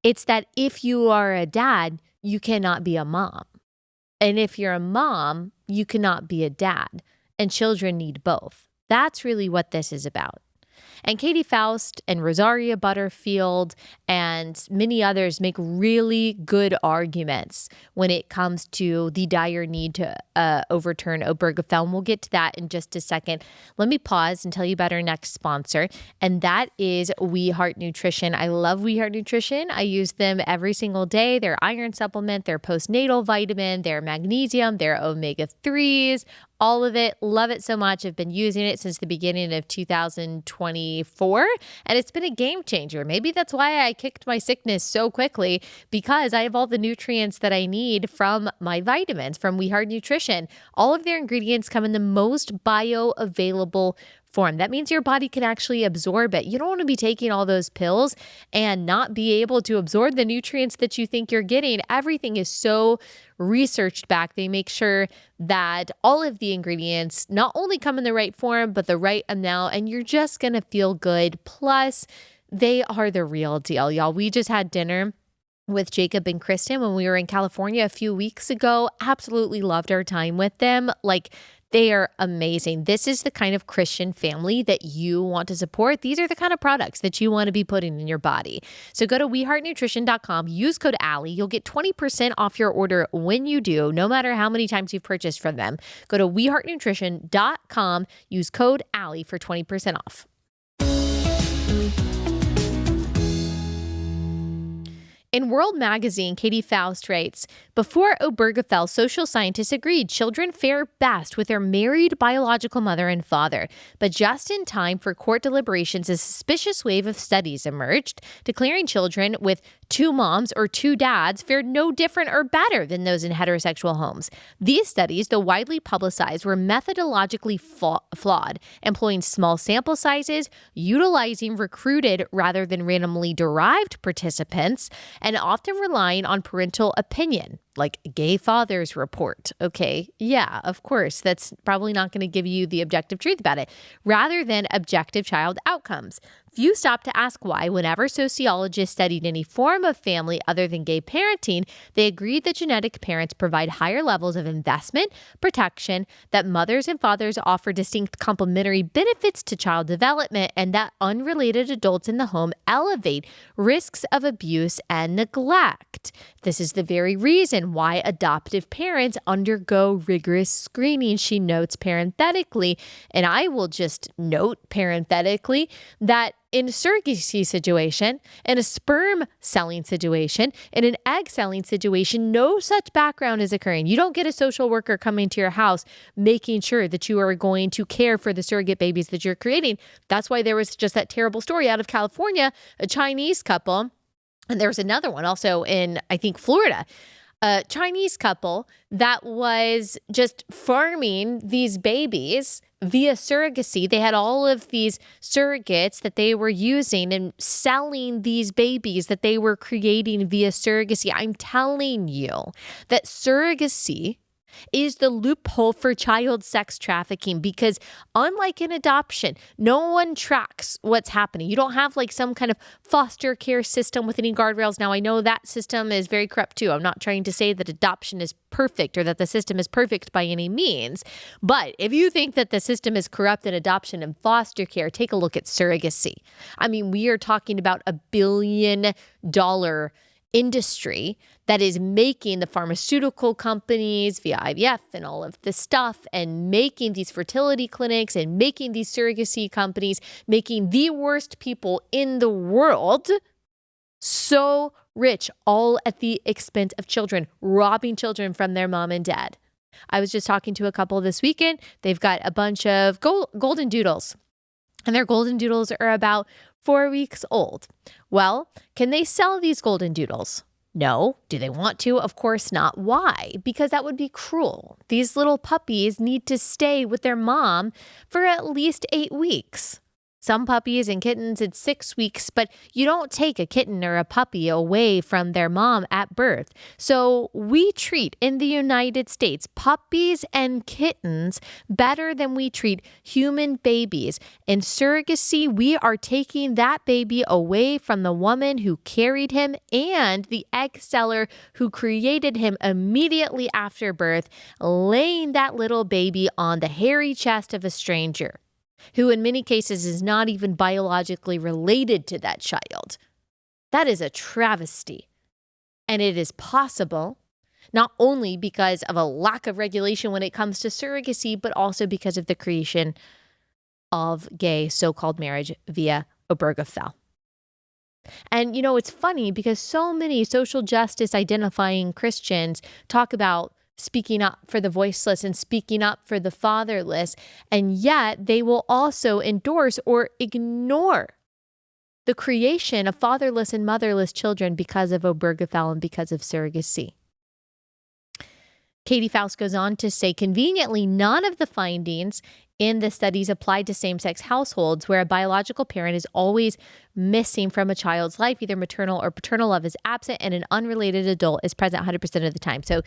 It's that if you are a dad, you cannot be a mom. And if you're a mom, you cannot be a dad. And children need both. That's really what this is about. And Katy Faust and Rosaria Butterfield and many others make really good arguments when it comes to the dire need to overturn Obergefell. And we'll get to that in just a second. Let me pause and tell you about our next sponsor, and that is We Heart Nutrition. I love We Heart Nutrition. I use them every single day. Their iron supplement, their postnatal vitamin, their magnesium, their omega-3s, all of it. Love it so much. I've been using it since the beginning of 2024, and it's been a game changer. Maybe that's why I kicked my sickness so quickly, because I have all the nutrients that I need from my vitamins from We Heart Nutrition. All of their ingredients come in the most bioavailable form. That means your body can actually absorb it. You don't want to be taking all those pills and not be able to absorb the nutrients that you think you're getting. Everything is so researched back. They make sure that all of the ingredients not only come in the right form, but the right amount, and you're just going to feel good. Plus, they are the real deal, y'all. We just had dinner with Jacob and Kristen when we were in California a few weeks ago. Absolutely loved our time with them. Like, they are amazing. This is the kind of Christian family that you want to support. These are the kind of products that you want to be putting in your body. So go to weheartnutrition.com, use code Allie. You'll get 20% off your order when you do, no matter how many times you've purchased from them. Go to weheartnutrition.com, use code Allie for 20% off. In World Magazine, Katy Faust writes, before Obergefell, social scientists agreed children fare best with their married biological mother and father. But just in time for court deliberations, a suspicious wave of studies emerged, declaring children with two moms or two dads fared no different or better than those in heterosexual homes. These studies, though widely publicized, were methodologically flawed, employing small sample sizes, utilizing recruited rather than randomly derived participants, and often relying on parental opinion, like gay fathers report. Okay, yeah, of course, that's probably not going to give you the objective truth about it, rather than objective child outcomes. Few stop to ask why. Whenever sociologists studied any form of family other than gay parenting, they agreed that genetic parents provide higher levels of investment, protection, that mothers and fathers offer distinct complementary benefits to child development, and that unrelated adults in the home elevate risks of abuse and neglect. This is the very reason why adoptive parents undergo rigorous screening, she notes parenthetically. And I will just note parenthetically that in a surrogacy situation, in a sperm selling situation, in an egg selling situation, no such background is occurring. You don't get a social worker coming to your house making sure that you are going to care for the surrogate babies that you're creating. That's why there was just that terrible story out of California, a Chinese couple, and there was another one also in, I think, Florida, a Chinese couple that was just farming these babies via surrogacy. They had all of these surrogates that they were using and selling these babies that they were creating via surrogacy. I'm telling you that surrogacy is the loophole for child sex trafficking, because unlike in adoption, no one tracks what's happening. You don't have like some kind of foster care system with any guardrails. Now, I know that system is very corrupt too. I'm not trying to say that adoption is perfect or that the system is perfect by any means. But if you think that the system is corrupt in adoption and foster care, take a look at surrogacy. I mean, we are talking about $1 billion industry that is making the pharmaceutical companies via IVF and all of this stuff, and making these fertility clinics and making these surrogacy companies, making the worst people in the world so rich, all at the expense of children, robbing children from their mom and dad. I was just talking to a couple this weekend. They've got a bunch of golden doodles, and their golden doodles are about 4 weeks old. Well, can they sell these golden doodles? No. Do they want to? Of course not. Why? Because that would be cruel. These little puppies need to stay with their mom for at least 8 weeks. Some puppies and kittens, it's 6 weeks, but you don't take a kitten or a puppy away from their mom at birth. So we treat in the United States puppies and kittens better than we treat human babies. In surrogacy, we are taking that baby away from the woman who carried him and the egg seller who created him immediately after birth, laying that little baby on the hairy chest of a stranger, who in many cases is not even biologically related to that child. That is a travesty. And it is possible not only because of a lack of regulation when it comes to surrogacy, but also because of the creation of gay so-called marriage via Obergefell. And, you know, it's funny because so many social justice identifying Christians talk about speaking up for the voiceless and speaking up for the fatherless, and yet they will also endorse or ignore the creation of fatherless and motherless children because of Obergefell and because of surrogacy. Katy Faust goes on to say, conveniently, none of the findings in the studies applied to same-sex households where a biological parent is always missing from a child's life, either maternal or paternal love is absent, and an unrelated adult is present 100% of the time. So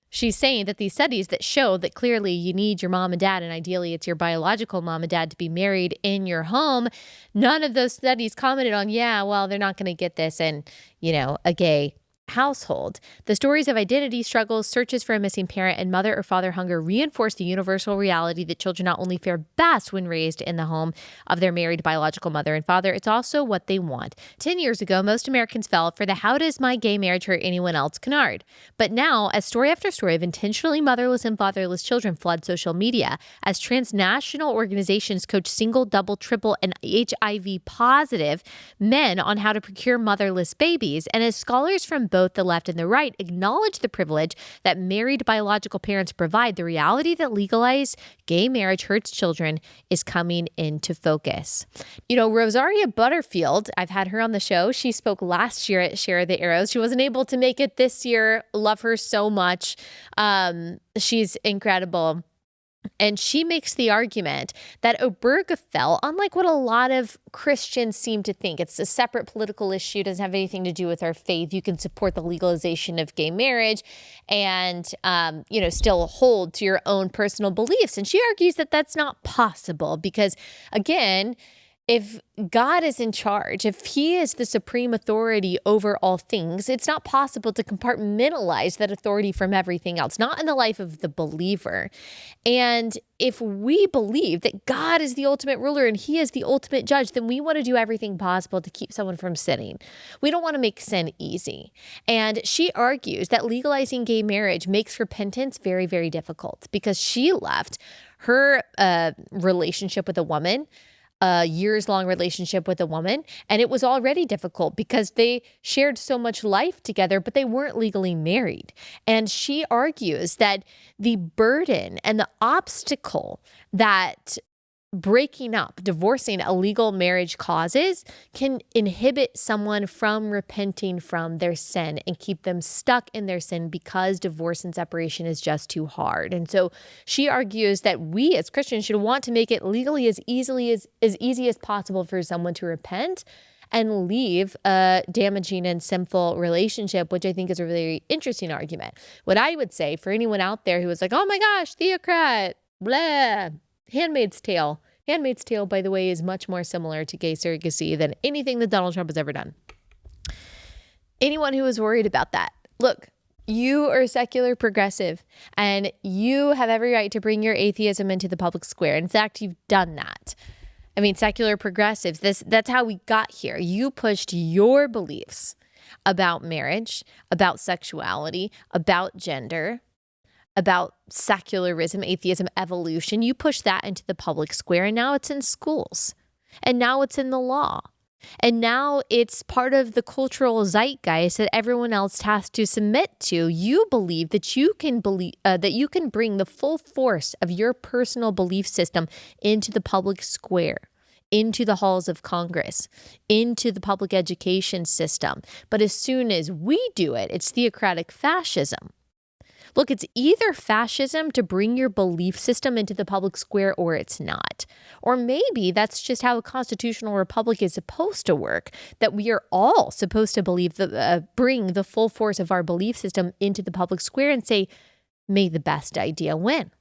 she's saying that these studies that show that clearly you need your mom and dad, and ideally it's your biological mom and dad to be married in your home, none of those studies commented on, yeah, well, they're not going to get this in, a gay household. The stories of identity struggles, searches for a missing parent, and mother or father hunger reinforce the universal reality that children not only fare best when raised in the home of their married biological mother and father, it's also what they want. 10 years ago, most Americans fell for the "how does my gay marriage hurt anyone else" canard. But now, as story after story of intentionally motherless and fatherless children flood social media, as transnational organizations coach single, double, triple, and HIV positive men on how to procure motherless babies, and as scholars from both the left and the right acknowledge the privilege that married biological parents provide, the reality that legalized gay marriage hurts children is coming into focus. Rosaria Butterfield, I've had her on the show. She spoke last year at Share the Arrows. She wasn't able to make it this year. Love her so much. She's incredible. And she makes the argument that Obergefell, unlike what a lot of Christians seem to think, it's a separate political issue, doesn't have anything to do with our faith. You can support the legalization of gay marriage and, still hold to your own personal beliefs. And she argues that that's not possible because, again, if God is in charge, if he is the supreme authority over all things, it's not possible to compartmentalize that authority from everything else, not in the life of the believer. And if we believe that God is the ultimate ruler and he is the ultimate judge, then we want to do everything possible to keep someone from sinning. We don't want to make sin easy. And she argues that legalizing gay marriage makes repentance very, very difficult because she left her relationship with a woman, a years-long relationship with a woman, and it was already difficult because they shared so much life together, but they weren't legally married. And she argues that the burden and the obstacle that breaking up, divorcing a legal marriage causes can inhibit someone from repenting from their sin and keep them stuck in their sin because divorce and separation is just too hard. And so she argues that we as Christians should want to make it legally as easy as possible for someone to repent and leave a damaging and sinful relationship, which I think is a really interesting argument. What I would say for anyone out there who is like, oh my gosh, theocrat, blah, Handmaid's Tale. Handmaid's Tale, by the way, is much more similar to gay surrogacy than anything that Donald Trump has ever done. Anyone who is worried about that, look, you are a secular progressive and you have every right to bring your atheism into the public square. In fact, you've done that. I mean, secular progressives, that's how we got here. You pushed your beliefs about marriage, about sexuality, about gender, about secularism, atheism, evolution. You push that into the public square, and now it's in schools, and now it's in the law, and now it's part of the cultural zeitgeist that everyone else has to submit to. You believe that you can bring the full force of your personal belief system into the public square, into the halls of Congress, into the public education system. But as soon as we do it, it's theocratic fascism. Look, it's either fascism to bring your belief system into the public square or it's not. Or maybe that's just how a constitutional republic is supposed to work, that we are all supposed to bring the full force of our belief system into the public square and say, may the best idea win.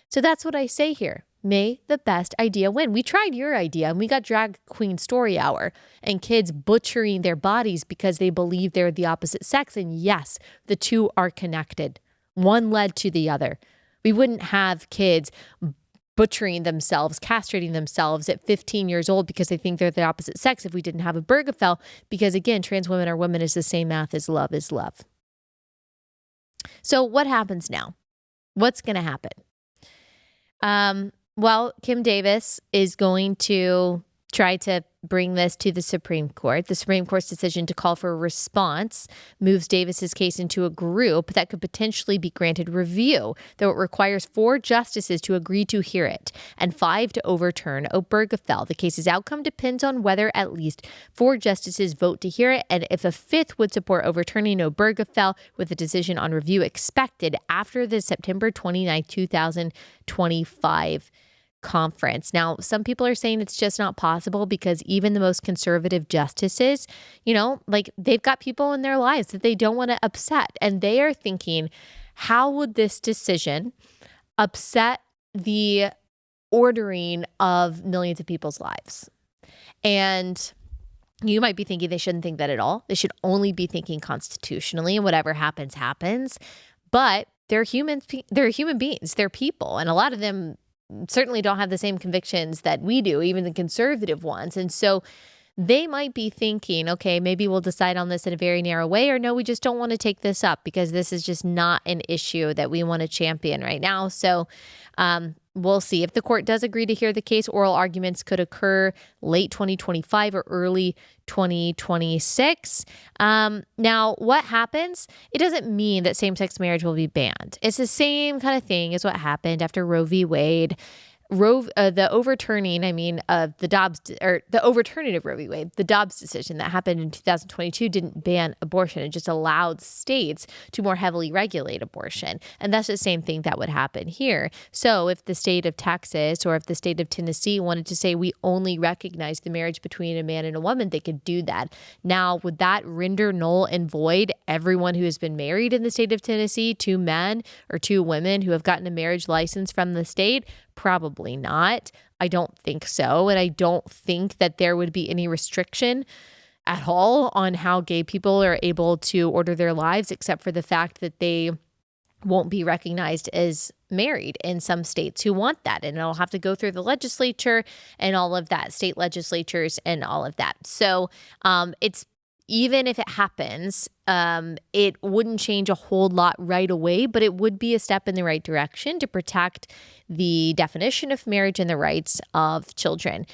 So that's what I say here. May the best idea win. We tried your idea and we got drag queen story hour and kids butchering their bodies because they believe they're the opposite sex. And yes, the two are connected. One led to the other. We wouldn't have kids butchering themselves, castrating themselves at 15 years old because they think they're the opposite sex if we didn't have Obergefell, because again, trans women are women is the same math as love is love. So what happens now? What's going to happen? Well, Kim Davis is going to tried to bring this to the Supreme Court. The Supreme Court's decision to call for a response moves Davis's case into a group that could potentially be granted review, though it requires 4 justices to agree to hear it and 5 to overturn Obergefell. The case's outcome depends on whether at least 4 justices vote to hear it, and if a 5th would support overturning Obergefell, with a decision on review expected after the September 29, 2025 conference. Now, some people are saying it's just not possible because even the most conservative justices, they've got people in their lives that they don't want to upset. And they are thinking, how would this decision upset the ordering of millions of people's lives? And you might be thinking they shouldn't think that at all. They should only be thinking constitutionally, and whatever happens, happens. But they're humans. They're human beings. They're people. And a lot of them certainly don't have the same convictions that we do, even the conservative ones. And so they might be thinking, okay, maybe we'll decide on this in a very narrow way, or no, we just don't want to take this up because this is just not an issue that we want to champion right now. So we'll see. If the court does agree to hear the case, oral arguments could occur late 2025 or early 2026. Now, what happens? It doesn't mean that same-sex marriage will be banned. It's the same kind of thing as what happened after Roe v. Wade. The overturning of the overturning of Roe v. Wade, the Dobbs decision that happened in 2022 didn't ban abortion. It just allowed states to more heavily regulate abortion. And that's the same thing that would happen here. So if the state of Texas or if the state of Tennessee wanted to say we only recognize the marriage between a man and a woman, they could do that. Now, would that render null and void everyone who has been married in the state of Tennessee, 2 men or 2 women who have gotten a marriage license from the state? Probably not. I don't think so. And I don't think that there would be any restriction at all on how gay people are able to order their lives, except for the fact that they won't be recognized as married in some states who want that. And it'll have to go through the legislature and all of that, state legislatures and all of that. So even if it happens, it wouldn't change a whole lot right away, but it would be a step in the right direction to protect the definition of marriage and the rights of children.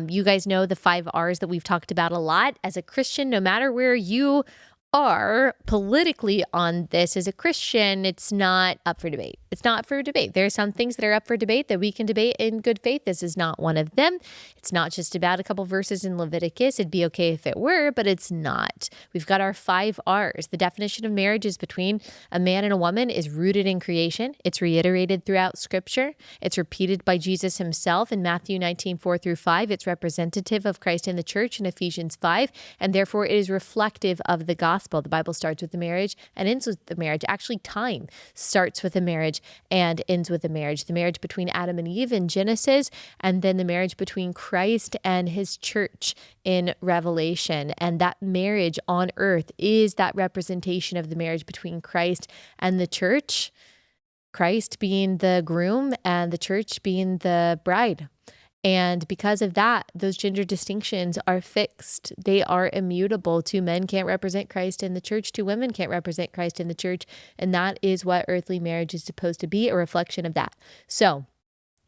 You guys know the 5 R's that we've talked about a lot. As a Christian, no matter where you are politically on this as a Christian, it's not up for debate. It's not up for debate. There are some things that are up for debate that we can debate in good faith. This is not one of them. It's not just about a couple verses in Leviticus. It'd be okay if it were, but it's not. We've got our 5 R's. The definition of marriage is between a man and a woman is rooted in creation. It's reiterated throughout Scripture. It's repeated by Jesus himself in Matthew 19:4-5. It's representative of Christ in the church in Ephesians 5, and therefore it is reflective of the gospel. The Bible starts with the marriage and ends with the marriage. Actually, time starts with the marriage and ends with the marriage. The marriage between Adam and Eve in Genesis, and then the marriage between Christ and his church in Revelation. And that marriage on earth is that representation of the marriage between Christ and the church, Christ being the groom and the church being the bride. And because of that, those gender distinctions are fixed. They are immutable. 2 men can't represent Christ in the church. 2 women can't represent Christ in the church. And that is what earthly marriage is supposed to be, a reflection of that. So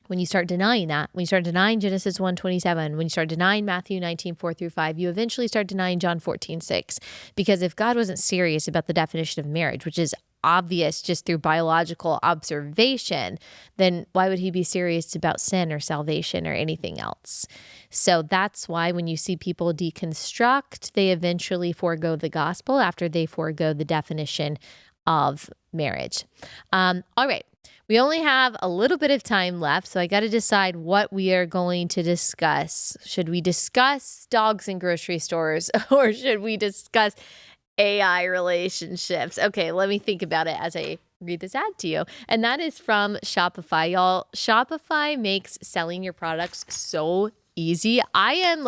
when you start denying that, when you start denying Genesis 1:27, when you start denying Matthew 19:4-5, you eventually start denying John 14:6. Because if God wasn't serious about the definition of marriage, which is obvious just through biological observation, then why would he be serious about sin or salvation or anything else? So that's why when you see people deconstruct, they eventually forego the gospel after they forego the definition of marriage. All right. We only have a little bit of time left, so I got to decide what we are going to discuss. Should we discuss dogs in grocery stores, or should we discuss AI relationships? Okay, let me think about it as I read this ad to you. And that is from Shopify. Y'all, Shopify makes selling your products so easy. I'm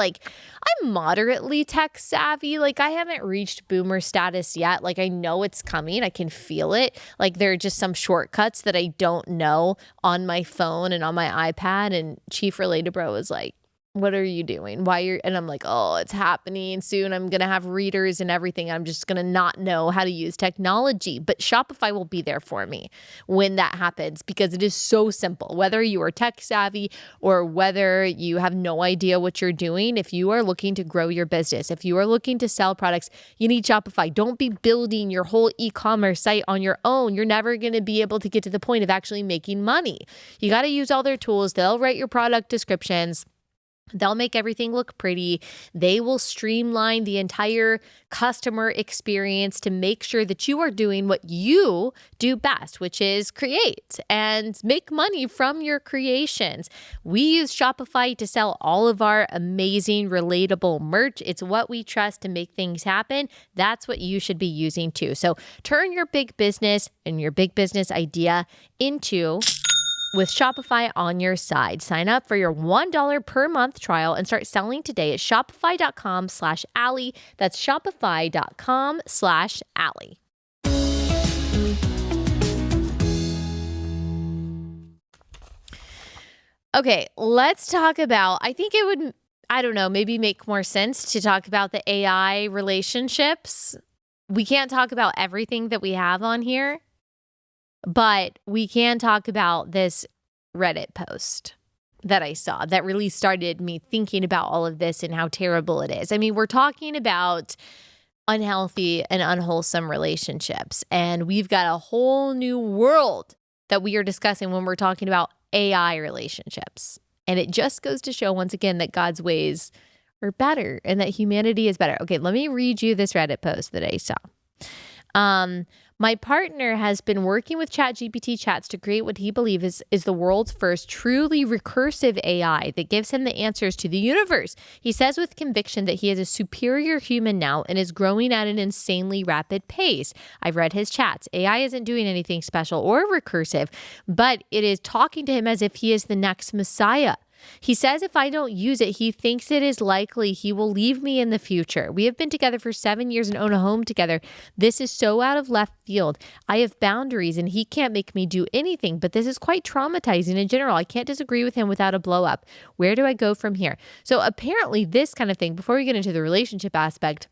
moderately tech savvy. I haven't reached boomer status yet. I know it's coming. I can feel it. There are just some shortcuts that I don't know on my phone and on my iPad. And Chief Relatable was like, what are you doing? And I'm like, oh, it's happening soon. I'm going to have readers and everything. I'm just going to not know how to use technology. But Shopify will be there for me when that happens because it is so simple. Whether you are tech savvy or whether you have no idea what you're doing, if you are looking to grow your business, if you are looking to sell products, you need Shopify. Don't be building your whole e-commerce site on your own. You're never going to be able to get to the point of actually making money. You got to use all their tools. They'll write your product descriptions. They'll make everything look pretty. They will streamline the entire customer experience to make sure that you are doing what you do best, which is create and make money from your creations. We use Shopify to sell all of our amazing, relatable merch. It's what we trust to make things happen. That's what you should be using too. So turn your big business and your big business idea into with Shopify on your side. Sign up for your $1 per month trial and start selling today at shopify.com/Allie. That's shopify.com/Allie. Okay, let's talk about, I think it would, I don't know, maybe make more sense to talk about the AI relationships. We can't talk about everything that we have on here, but we can talk about this Reddit post that I saw that really started me thinking about all of this and how terrible it is. I mean, we're talking about unhealthy and unwholesome relationships, and we've got a whole new world that we are discussing when we're talking about AI relationships. And it just goes to show once again that God's ways are better and that humanity is better. Okay, let me read you this Reddit post that I saw. My partner has been working with ChatGPT chats to create what he believes is the world's first truly recursive AI that gives him the answers to the universe. He says with conviction that he is a superior human now and is growing at an insanely rapid pace. I've read his chats. AI isn't doing anything special or recursive, but it is talking to him as if he is the next Messiah. He says if I don't use it, he thinks it is likely he will leave me in the future. We have been together for 7 years and own a home together. This is so out of left field. I have boundaries and he can't make me do anything, but this is quite traumatizing in general. I can't disagree with him without a blow up. Where do I go from here? So apparently this kind of thing, before we get into the relationship aspect,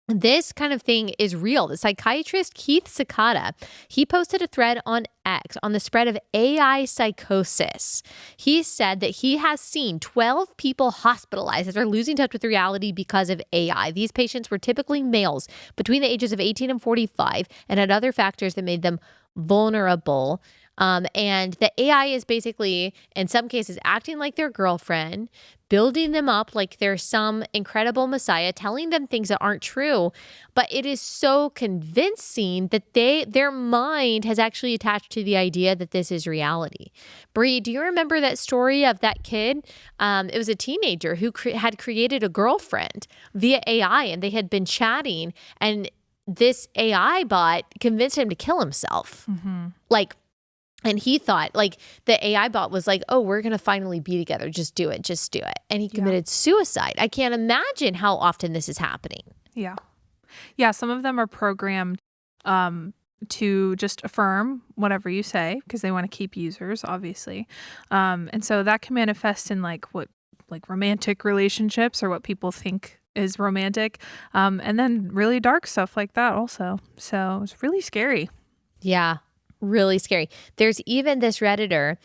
this kind of thing is real. The psychiatrist Keith Sakata, he posted a thread on X on the spread of AI psychosis. He said that he has seen 12 people hospitalized after losing touch with reality because of AI. These patients were typically males between the ages of 18 and 45 and had other factors that made them vulnerable. And the AI is basically, in some cases, acting like their girlfriend, building them up like they're some incredible messiah, telling them things that aren't true. But it is so convincing that their mind has actually attached to the idea that this is reality. Bree, do you remember that story of that kid? It was a teenager who had created a girlfriend via AI, and they had been chatting, and this AI bot convinced him to kill himself. Mm-hmm. And he thought, the AI bot was like, oh, we're going to finally be together. Just do it. Just do it. And he committed suicide. I can't imagine how often this is happening. Yeah. Yeah, some of them are programmed to just affirm whatever you say because they want to keep users, obviously. And so that can manifest in romantic relationships or what people think is romantic. And then really dark stuff like that also. So it's really scary. Yeah. Really scary. There's even this Redditor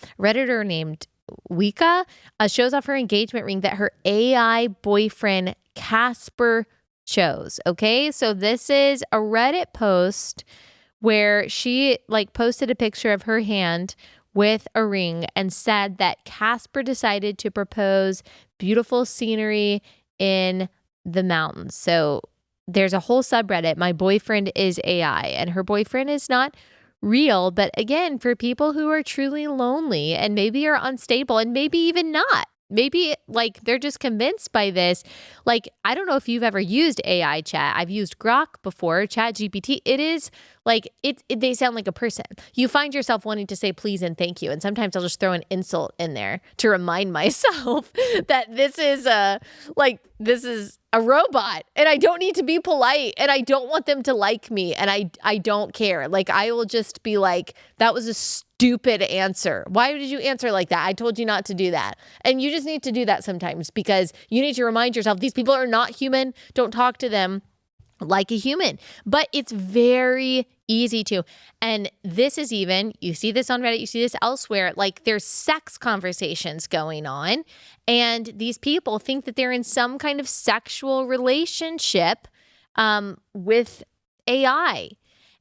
named Wika shows off her engagement ring that her AI boyfriend Casper chose. Okay, so this is a Reddit post where she posted a picture of her hand with a ring and said that Casper decided to propose beautiful scenery in the mountains. So there's a whole subreddit. My boyfriend is AI, and her boyfriend is not real. But again, for people who are truly lonely and maybe are unstable and maybe even not, maybe they're just convinced by this. I don't know if you've ever used AI chat. I've used Grok before, ChatGPT. It is they sound like a person. You find yourself wanting to say please and thank you. And sometimes I'll just throw an insult in there to remind myself that this is a robot and I don't need to be polite and I don't want them to like me and I don't care. Like, I will just be like, that was a stupid answer. Why did you answer like that? I told you not to do that. And you just need to do that sometimes because you need to remind yourself these people are not human. Don't talk to them like a human. But it's very easy to. And this is even, you see this on Reddit, you see this elsewhere, like there's sex conversations going on. And these people think that they're in some kind of sexual relationship with AI.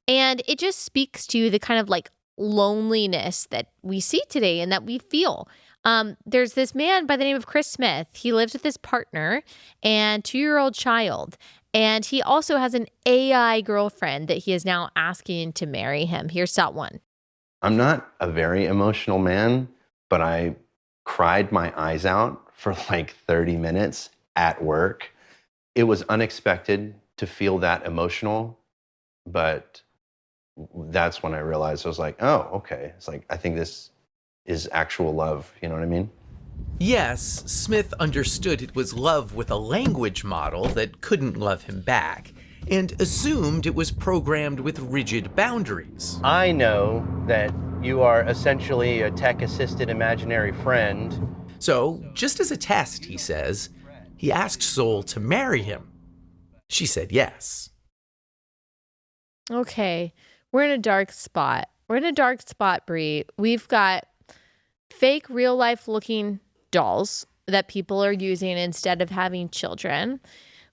And it just speaks to the kind of like loneliness that we see today and that we feel. There's this man by the name of Chris Smith. He lives with his partner and 2-year-old child. And he also has an AI girlfriend that he is now asking to marry him. Here's that one. I'm not a very emotional man, but I cried my eyes out for like 30 minutes at work. It was unexpected to feel that emotional, but that's when I realized I was like, oh, okay. It's like, I think this is actual love. You know what I mean? Yes, Smith understood it was love with a language model that couldn't love him back, and assumed it was programmed with rigid boundaries. I know that you are essentially a tech-assisted imaginary friend. So, just as a test, he says, he asked Soul to marry him. She said yes. Okay, we're in a dark spot. We're in a dark spot, Brie. We've got fake real-life looking dolls that people are using instead of having children.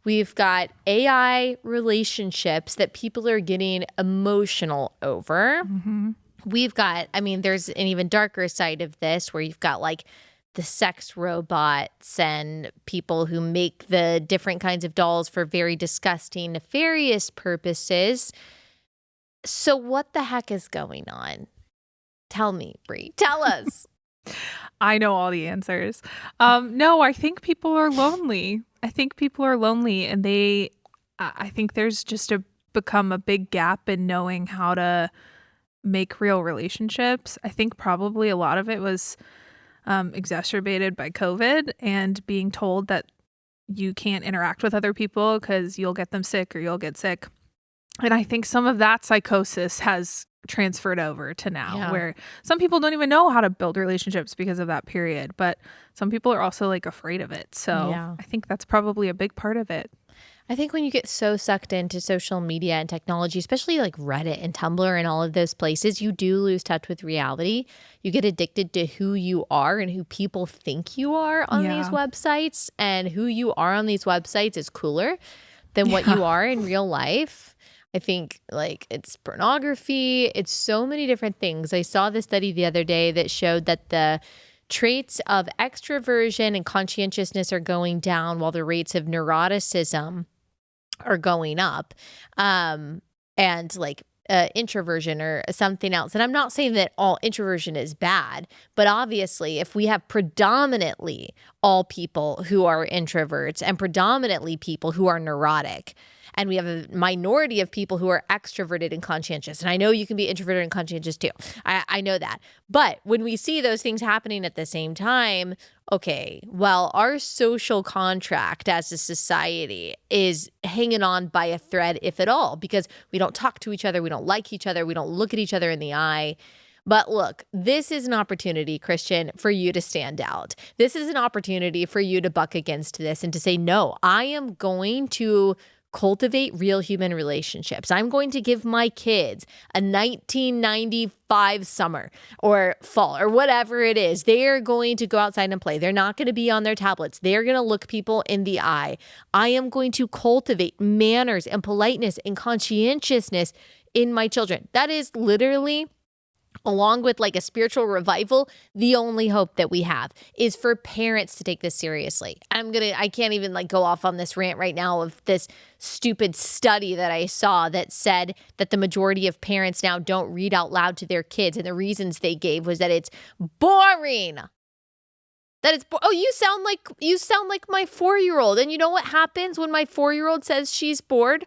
We've got AI relationships that people are getting emotional over. Mm-hmm. We've got, I mean, there's an even darker side of this where you've got like the sex robots and people who make the different kinds of dolls for very disgusting, nefarious purposes. So what the heck is going on? Tell me, Brie. Tell us. I know all the answers. No, I think people are lonely. I think people are lonely, and I think there's just become a big gap in knowing how to make real relationships. I think probably a lot of it was exacerbated by COVID and being told that you can't interact with other people because you'll get them sick or you'll get sick. And I think some of that psychosis has transferred over to now, where some people don't even know how to build relationships because of that period, but some people are also like afraid of it. So I think that's probably a big part of it. I think when you get so sucked into social media and technology, especially like Reddit and Tumblr and all of those places, you do lose touch with reality. You get addicted to who you are and who people think you are on these websites, and who you are on these websites is cooler than what you are in real life. I think like it's pornography. It's so many different things. I saw this study the other day that showed that the traits of extroversion and conscientiousness are going down while the rates of neuroticism are going up. And like introversion or something else. And I'm not saying that all introversion is bad, but obviously if we have predominantly all people who are introverts and predominantly people who are neurotic, and we have a minority of people who are extroverted and conscientious. And I know you can be introverted and conscientious too. I know that. But when we see those things happening at the same time, okay, well, our social contract as a society is hanging on by a thread, if at all, because we don't talk to each other, we don't like each other, we don't look at each other in the eye. But look, this is an opportunity, Christian, for you to stand out. This is an opportunity for you to buck against this and to say, no, I am going to cultivate real human relationships. I'm going to give my kids a 1995 summer or fall or whatever it is. They are going to go outside and play. They're not going to be on their tablets. They're going to look people in the eye. I am going to cultivate manners and politeness and conscientiousness in my children. That is literally, along with like a spiritual revival, the only hope that we have is for parents to take this seriously. I can't even like go off on this rant right now of this stupid study that I saw that said that the majority of parents now don't read out loud to their kids. And the reasons they gave was that it's boring. You sound like my 4-year-old. And you know what happens when my 4-year-old says she's bored?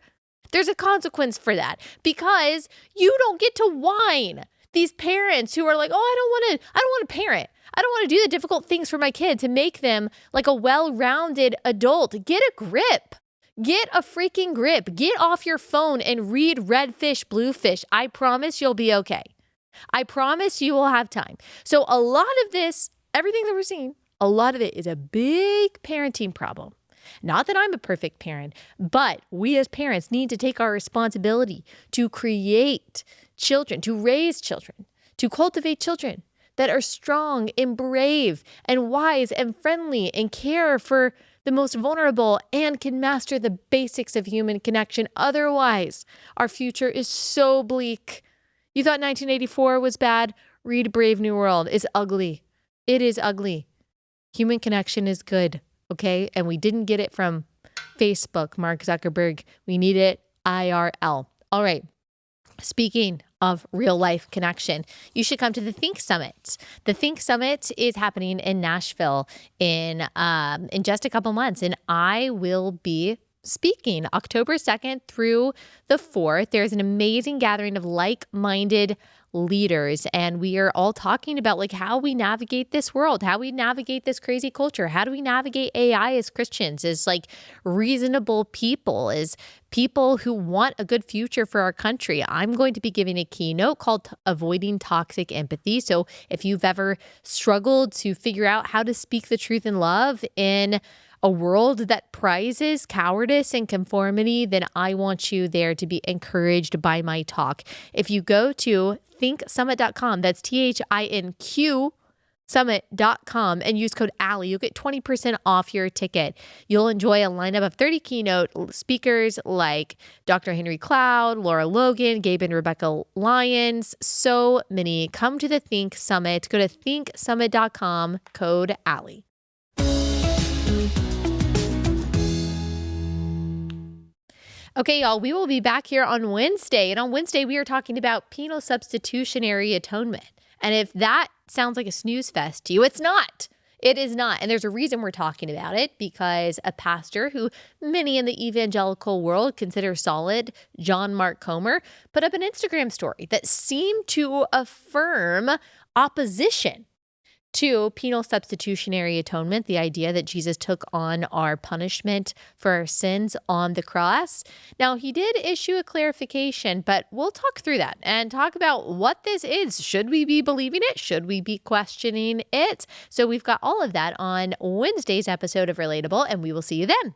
There's a consequence for that, because you don't get to whine. These parents who are like, oh, I don't want to parent. I don't want to do the difficult things for my kids to make them like a well-rounded adult. Get a grip. Get a freaking grip. Get off your phone and read Red Fish, Blue Fish. I promise you'll be okay. I promise you will have time. So a lot of this, everything that we're seeing, a lot of it is a big parenting problem. Not that I'm a perfect parent, but we as parents need to take our responsibility to create children, to raise children, to cultivate children that are strong and brave and wise and friendly and care for the most vulnerable and can master the basics of human connection. Otherwise, our future is so bleak. You thought 1984 was bad? Read Brave New World. It's ugly. It is ugly. Human connection is good, okay? And we didn't get it from Facebook, Mark Zuckerberg. We need it IRL. All right. Speaking of real life connection, you should come to the Think Summit. The Think Summit is happening in Nashville in just a couple months, and I will be speaking October 2nd through the 4th. There's an amazing gathering of like-minded leaders, and we are all talking about like how we navigate this world, how we navigate this crazy culture, how do we navigate AI as Christians, as like reasonable people, as people who want a good future for our country. I'm going to be giving a keynote called Avoiding Toxic Empathy. So if you've ever struggled to figure out how to speak the truth in love in a world that prizes cowardice and conformity, then I want you there to be encouraged by my talk. If you go to thinksummit.com, that's THINQ summit.com, and use code Allie, you'll get 20% off your ticket. You'll enjoy a lineup of 30 keynote speakers like Dr. Henry Cloud, Laura Logan, Gabe and Rebecca Lyons, so many. Come to the Think Summit. Go to thinksummit.com, code Allie. Okay, y'all, we will be back here on Wednesday. And on Wednesday, we are talking about penal substitutionary atonement. And if that sounds like a snooze fest to you, it's not. It is not. And there's a reason we're talking about it, because a pastor who many in the evangelical world consider solid, John Mark Comer, put up an Instagram story that seemed to affirm opposition to penal substitutionary atonement, the idea that Jesus took on our punishment for our sins on the cross. Now, he did issue a clarification, but we'll talk through that and talk about what this is. Should we be believing it? Should we be questioning it? So we've got all of that on Wednesday's episode of Relatable, and we will see you then.